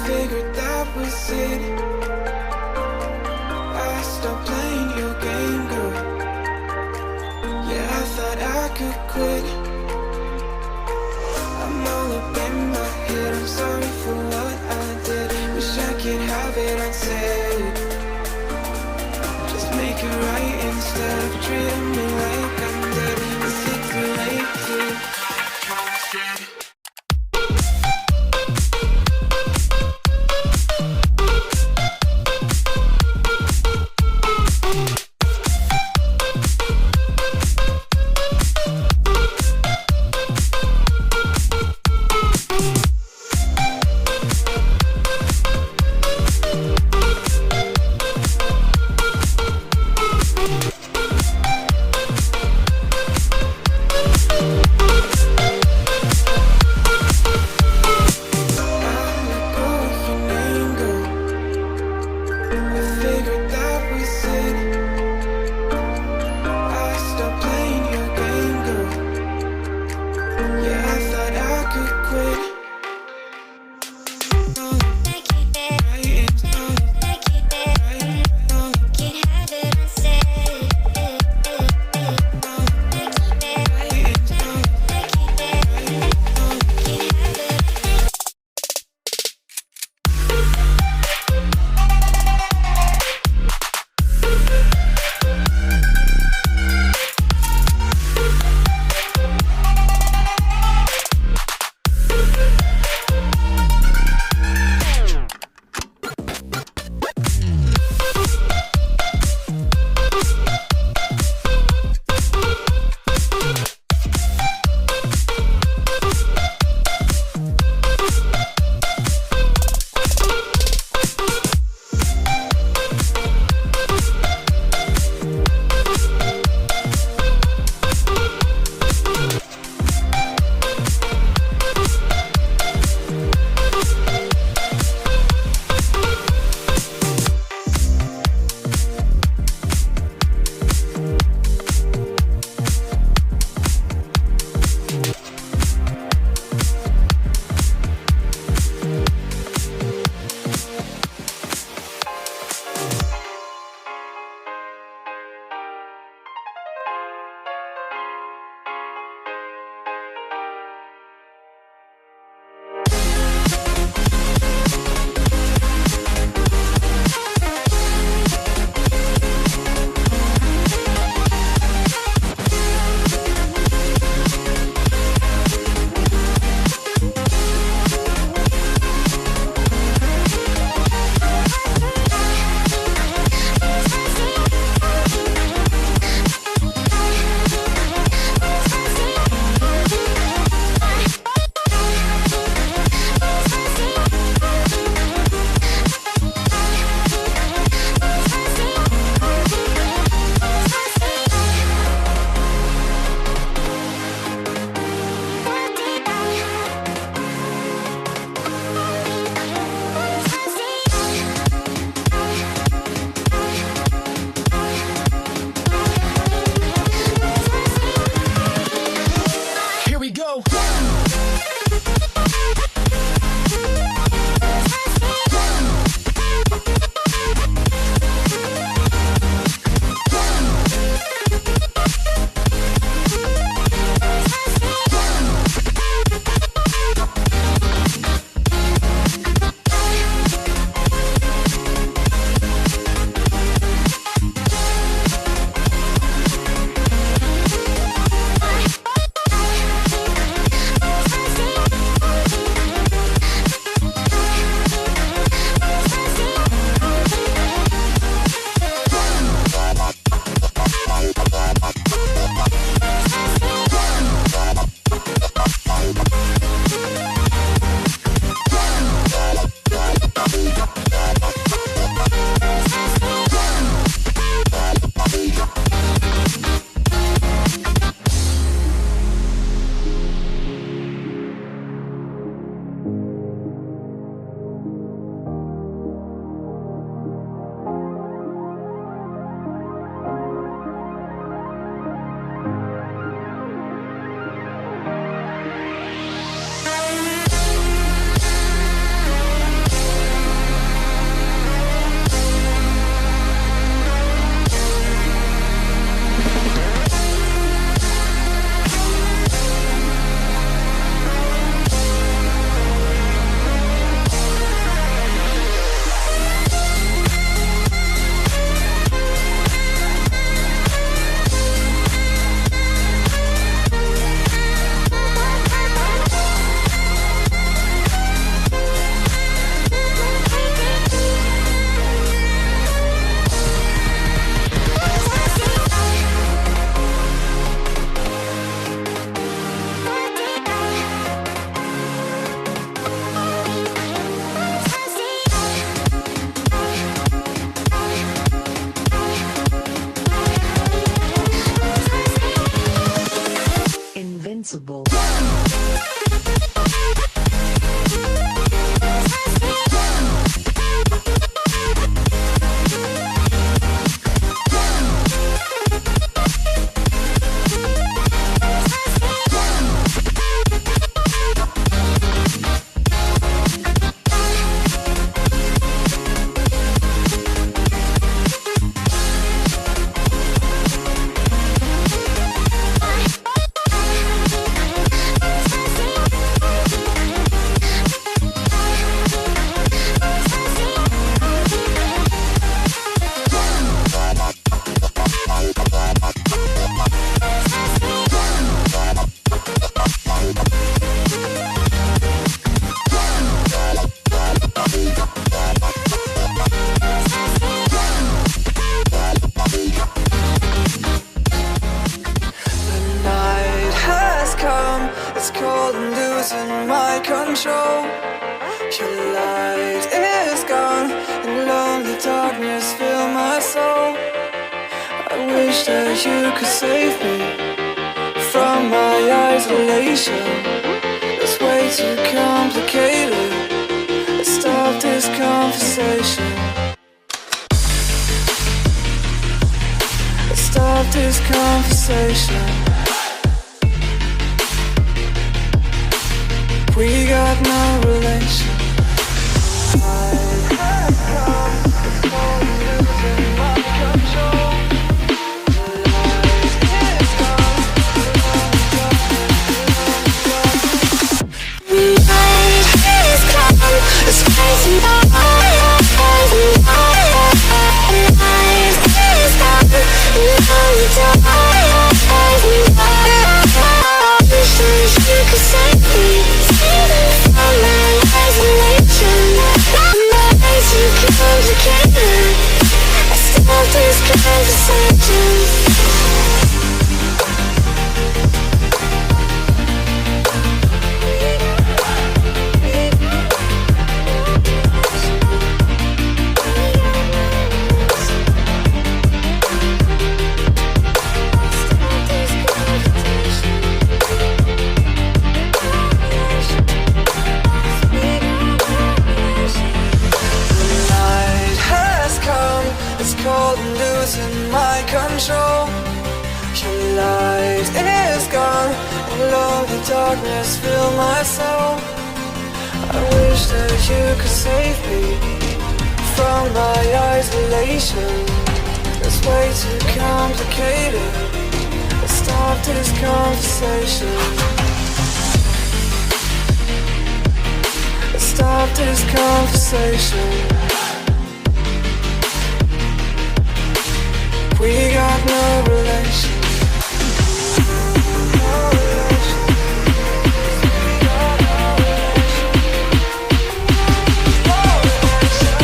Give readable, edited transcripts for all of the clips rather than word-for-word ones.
figured that was it. I stopped playing your game, girl. Yeah, I thought I could quit. I'm all up in my head, I'm sorry for what I did. Wish I could have it unsaid. Just make it right instead of treating me like I'm dead. Is it too late to Your light is gone, and lonely darkness fill my soul. I wish that you could save me from my isolation. It's way too complicated. Let's stop this conversation. Let's stop this conversation. We got no relation. I have come, it's called losing my control. It's crazy now. You could save me from my isolation. My ways too complicated. I stop this conversation. Losing my control. Your light is gone, and lonely darkness fill my soul. I wish that you could save me from my isolation. It's way too complicated. Let's stop this conversation. Let's stop this conversation. We got no relation. No relation. We got no relation. No relation.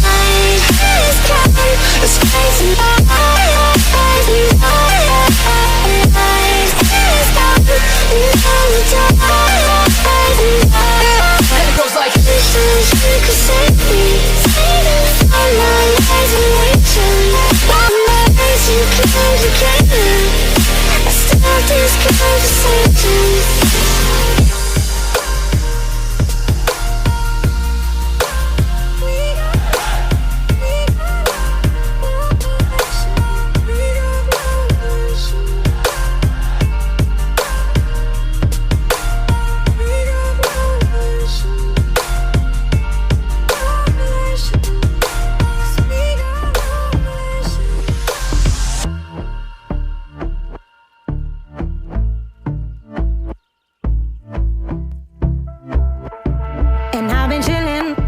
Night is coming. It's crazy now. Night is coming. And it goes like this. You could save me.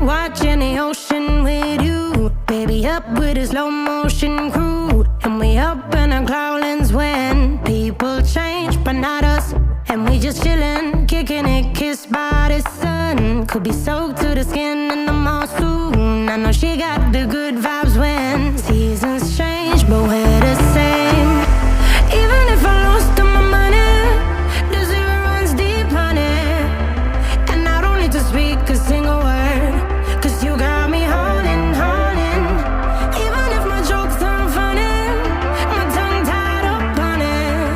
Watching the ocean with you, baby, up with a slow motion crew. And we up in our cloudlands when people change, but not us. And we just chillin', kicking it, kissed by the sun. Could be soaked to the skin in the mall soon. I know she got the good vibes when seasons change, but we're the same. Even if I lost all my money, the zero runs deep, honey. And I don't need to speak a single word. You got me holding, holding. Even if my jokes aren't funny, my tongue tied up on it.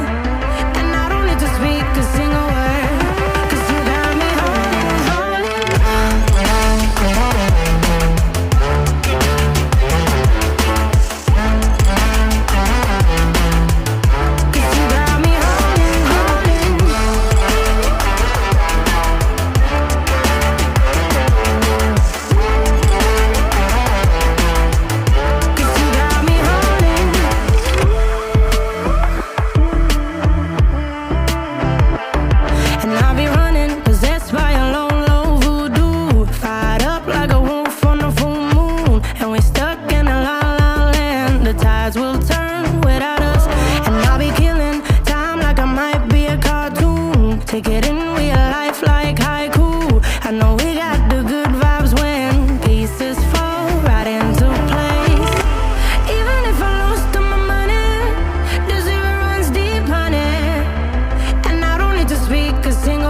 And I don't need to speak a single word, 'cause you got me holding, holding. Take it in real life like haiku. I know we got the good vibes when pieces fall right into place. Even if I lost all my money, the zero runs deep, honey. And I don't need to speak a single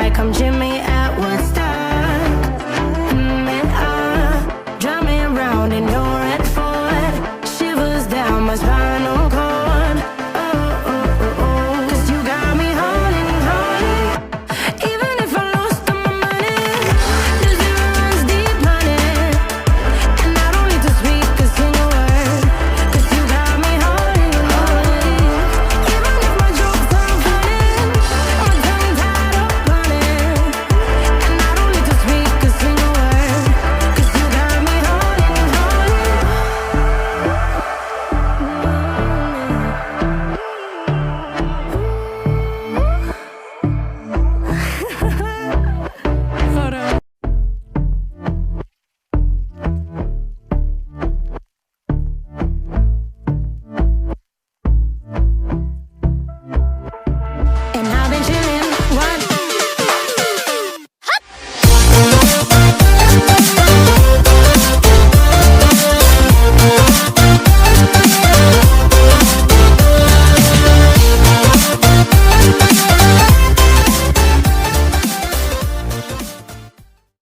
like I'm Jimmy